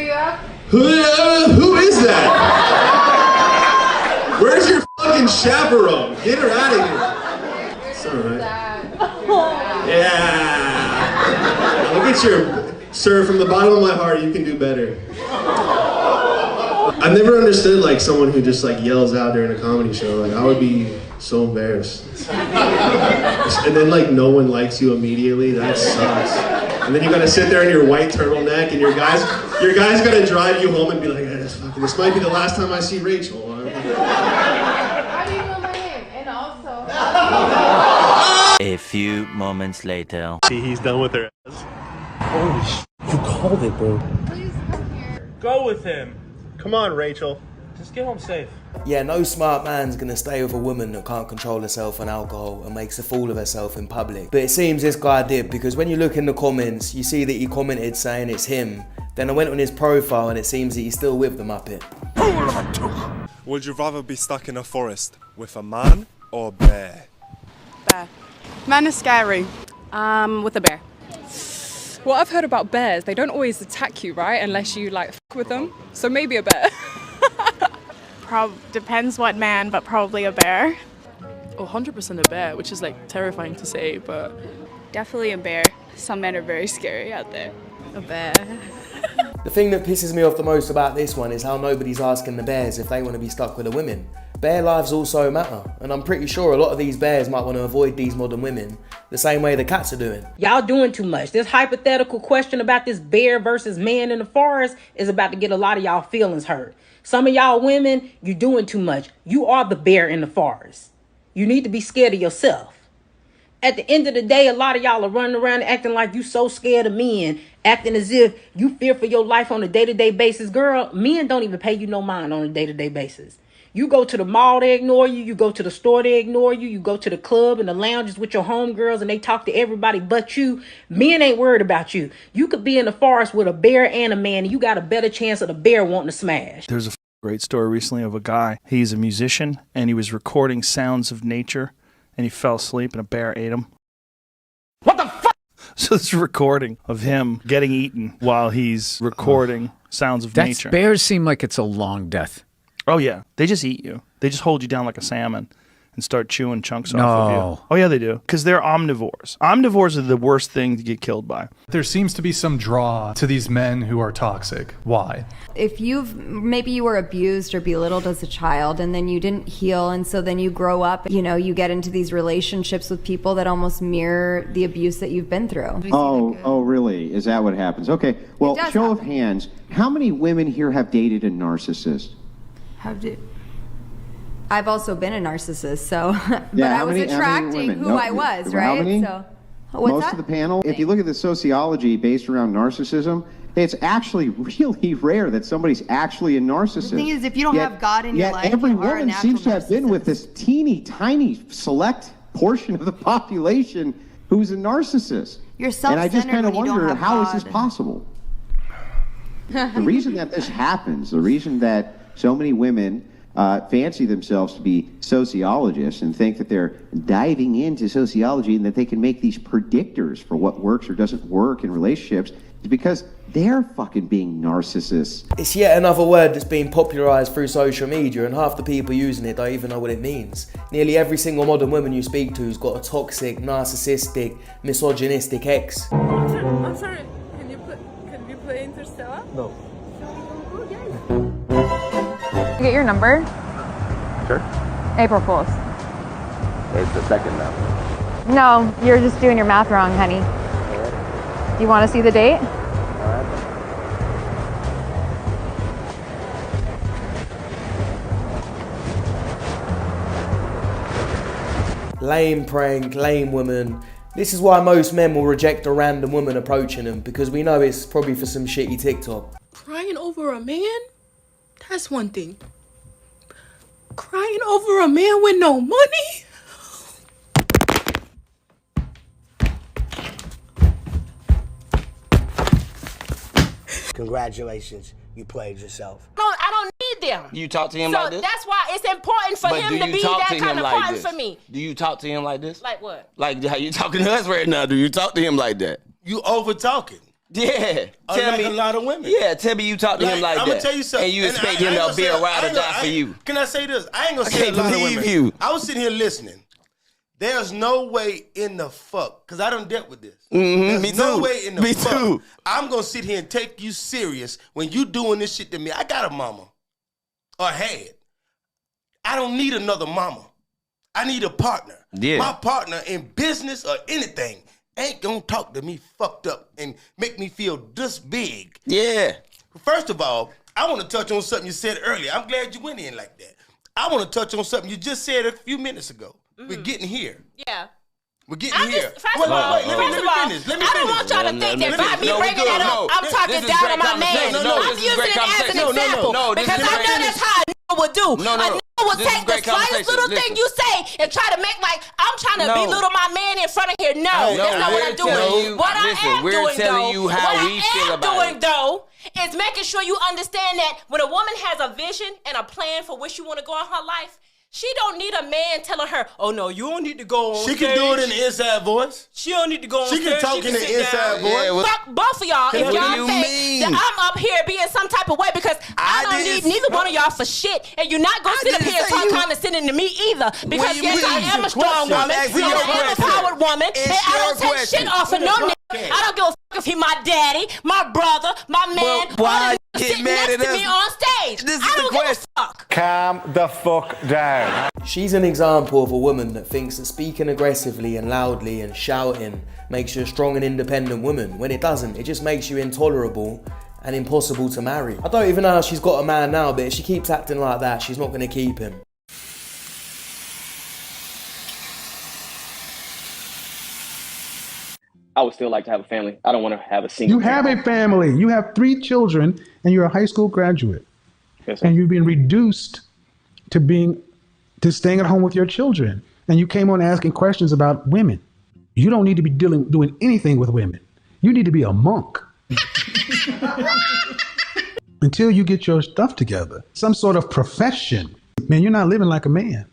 you up? Who is that? Where's your fucking chaperone? Get her out of here. It's alright. Yeah. Look at your, sir, from the bottom of my heart, you can do better. I've never understood like someone who just like yells out during a comedy show. Like I would be so embarrassed. And then like no one likes you immediately. That sucks. And then you gotta sit there in your white turtleneck, and your guy's gonna drive you home and be like, this might be the last time I see Rachel. How do you know my name? And also. A few moments later. See, he's done with her ass. Holy sh! You called it, bro. Please come here. Go with him. Come on, Rachel. Just get home safe. Yeah, no smart man's gonna stay with a woman that can't control herself on alcohol and makes a fool of herself in public. But it seems this guy did, because when you look in the comments, you see that he commented saying it's him. Then I went on his profile and it seems that he's still with the Muppet. Would you rather be stuck in a forest with a man or a bear? Bear. Man is scary. With a bear. What I've heard about bears, they don't always attack you, right? Unless you like f with them. So maybe a bear. Depends what man, but probably a bear. Oh, 100% a bear, which is like terrifying to say, but... Definitely a bear. Some men are very scary out there. A bear. The thing that pisses me off the most about this one is how nobody's asking the bears if they want to be stuck with the women. Bear lives also matter, and I'm pretty sure a lot of these bears might want to avoid these modern women the same way the cats are doing. Y'all doing too much. This hypothetical question about this bear versus man in the forest is about to get a lot of y'all feelings hurt. Some of y'all women, you're doing too much. You are the bear in the forest. You need to be scared of yourself. At the end of the day, a lot of y'all are running around acting like you so scared of men, acting as if you fear for your life on a day-to-day basis. Girl, men don't even pay you no mind on a day-to-day basis. You go to the mall, they ignore you. You go to the store, they ignore you. You go to the club and the lounges with your homegirls and they talk to everybody but you. Men ain't worried about you. You could be in the forest with a bear and a man and you got a better chance of the bear wanting to smash. There's a great story recently of a guy. He's a musician and he was recording sounds of nature and he fell asleep and a bear ate him. What the fuck? So this is a recording of him getting eaten while he's recording sounds of nature. Bears seem like it's a long death. Oh, yeah. They just eat you. They just hold you down like a salmon and start chewing chunks off of you. Oh, yeah, they do. Because they're omnivores. Omnivores are the worst thing to get killed by. There seems to be some draw to these men who are toxic. Why? If maybe you were abused or belittled as a child and then you didn't heal, and so then you grow up, you get into these relationships with people that almost mirror the abuse that you've been through. Oh, really? Is that what happens? Okay, well, show of hands, how many women here have dated a narcissist? I've also been a narcissist, so but yeah, I was attracting who I was, right? How many? So most of the panel. If you look at the sociology based around narcissism, it's actually really rare that somebody's actually a narcissist. The thing is, if you don't have God in your life, every you are a woman natural seems to have been with this teeny tiny select portion of the population who's a narcissist. You're self-centered. And I just kind of when you don't wonder, have how God. is this possible? The reason that this happens, the reason that so many women fancy themselves to be sociologists and think that they're diving into sociology and that they can make these predictors for what works or doesn't work in relationships is because they're fucking being narcissists. It's yet another word that's been popularised through social media and half the people using it don't even know what it means. Nearly every single modern woman you speak to has got a toxic, narcissistic, misogynistic ex. I'm sorry. Can you play Interstellar? No. Get your number? Sure. April Fools. It's the second now. No, you're just doing your math wrong, honey. Do you want to see the date? Lame prank, lame woman. This is why most men will reject a random woman approaching them, because we know it's probably for some shitty TikTok. Crying over a man? That's one thing. Crying over a man with no money? Congratulations, you played yourself. I don't need them. You talk to him like this? That's why it's important for him to be that kind of partner for me. Do you talk to him like this? Like what? Like how you talking to us right now? Do you talk to him like that? You over talking. Yeah. Unlike a lot of women. Yeah, tell me you talk to him like that. I'm gonna tell you something. And you expect him to be a ride or die for you. Can I say this? I ain't gonna I say a can't lot of believe women. you. I was sitting here listening. There's no way in the fuck, because I done dealt with this. Mm-hmm, There's no way in the fuck I'm gonna sit here and take you serious when you doing this shit to me. I got a mama. Or had. I don't need another mama. I need a partner. Yeah. My partner in business or anything ain't gonna talk to me fucked up and make me feel this big. Yeah. First of all, I want to touch on something you said earlier. I'm glad you went in like that. I want to touch on something you just said a few minutes ago. We're getting here. Yeah. We're getting here. First of all, let me finish. I don't want y'all to think that by me bringing that up, I'm talking down on my man. I'm using it as an example because I know that's how a nigga would do. A nigga would take the slightest little thing you say and try to make like I'm trying to belittle my man in front of here. No, that's not what I'm doing. What I am doing though is making sure you understand that when a woman has a vision and a plan for where she want to go in her life, she don't need a man telling her, oh no, you don't need to go on stage. She can do it in the inside voice. She don't need to go on stage. She can talk in the inside voice. Fuck both of y'all if y'all think that I'm up here being some type of way because I don't need neither one of y'all for shit. And you're not going to sit up here and talk condescending to me either. Because yes, I am a strong woman. I am a empowered woman. And I don't take shit off of no nigga. I don't give a fuck if he my daddy, my brother, my man, or the nigga sitting next to me on stage. I don't give a fuck. Calm the fuck down. She's an example of a woman that thinks that speaking aggressively and loudly and shouting makes you a strong and independent woman. When it doesn't, it just makes you intolerable and impossible to marry. I don't even know how she's got a man now, but if she keeps acting like that, she's not going to keep him. I would still like to have a family. I don't want to have a single. You have a family. You have 3 children, and you're a high school graduate. Yes, and you've been reduced to staying at home with your children. And you came on asking questions about women. You don't need to be doing anything with women. You need to be a monk. Until you get your stuff together. Some sort of profession. Man, you're not living like a man.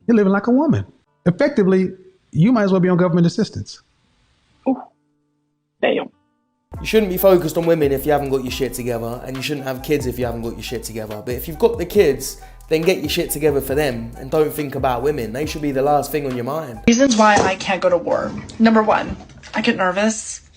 You're living like a woman. Effectively, you might as well be on government assistance. Damn. You shouldn't be focused on women if you haven't got your shit together, and you shouldn't have kids if you haven't got your shit together. But if you've got the kids, then get your shit together for them and don't think about women. They should be the last thing on your mind. Reasons why I can't go to war. Number 1, I get nervous.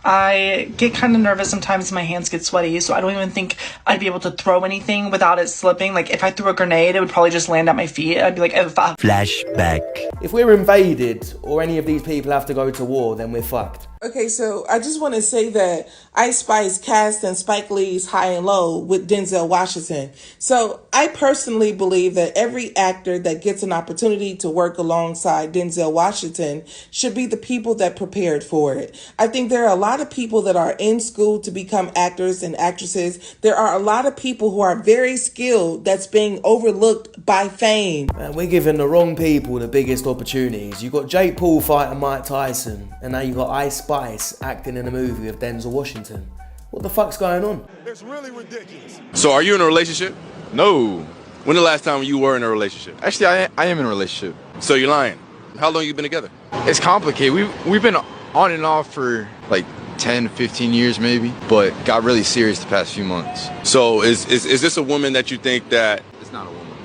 I get kind of nervous sometimes. My hands get sweaty, so I don't even think I'd be able to throw anything without it slipping. Like if I threw a grenade, it would probably just land at my feet. I'd be like, oh, fuck. Flashback. If we're invaded or any of these people have to go to war, then we're fucked. Okay, so I just want to say that Ice Spice cast in Spike Lee's High and Low with Denzel Washington. So I personally believe that every actor that gets an opportunity to work alongside Denzel Washington should be the people that prepared for it. I think there are a lot of people that are in school to become actors and actresses. There are a lot of people who are very skilled that's being overlooked by fame. Man, we're giving the wrong people the biggest opportunities. You got Jake Paul fighting Mike Tyson, and now you got Ice Spice acting in a movie with Denzel Washington. What the fuck's going on? It's really ridiculous. So are you in a relationship? No. When the last time you were in a relationship? Actually, I am in a relationship. So you're lying. How long you been together? It's complicated. We've been on and off for like 10, 15 years maybe, but got really serious the past few months. So is this a woman that you think that... It's not a woman.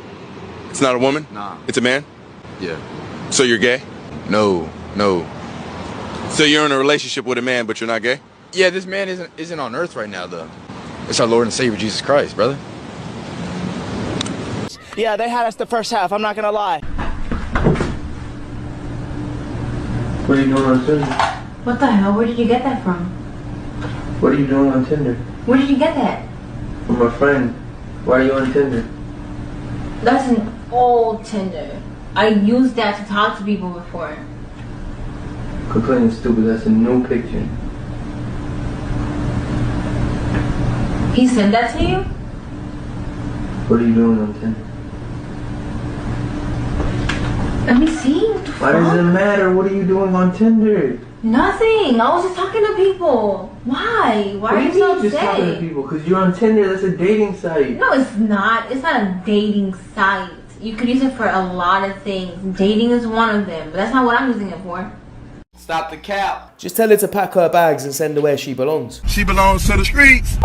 It's not a woman? Nah. It's a man? Yeah. So you're gay? No. So you're in a relationship with a man, but you're not gay? Yeah, this man isn't on earth right now, though. It's our Lord and Savior, Jesus Christ, brother. Yeah, they had us the first half, I'm not gonna lie. What are you doing on Tinder? What the hell? Where did you get that from? What are you doing on Tinder? Where did you get that? From my friend. Why are you on Tinder? That's an old Tinder. I used that to talk to people before. Quit playing stupid, that's a new picture. He sent that to you? What are you doing on Tinder? Let me see. What the Why fuck? does it matter? What are you doing on Tinder? Nothing. I was just talking to people. Why? Why are you so just talking to upset? people? Because you're on Tinder, that's a dating site. No, it's not. It's not a dating site. You could use it for a lot of things. Dating is one of them, but that's not what I'm using it for. Stop the cap. Just tell her to pack her bags and send her where she belongs. She belongs to the streets.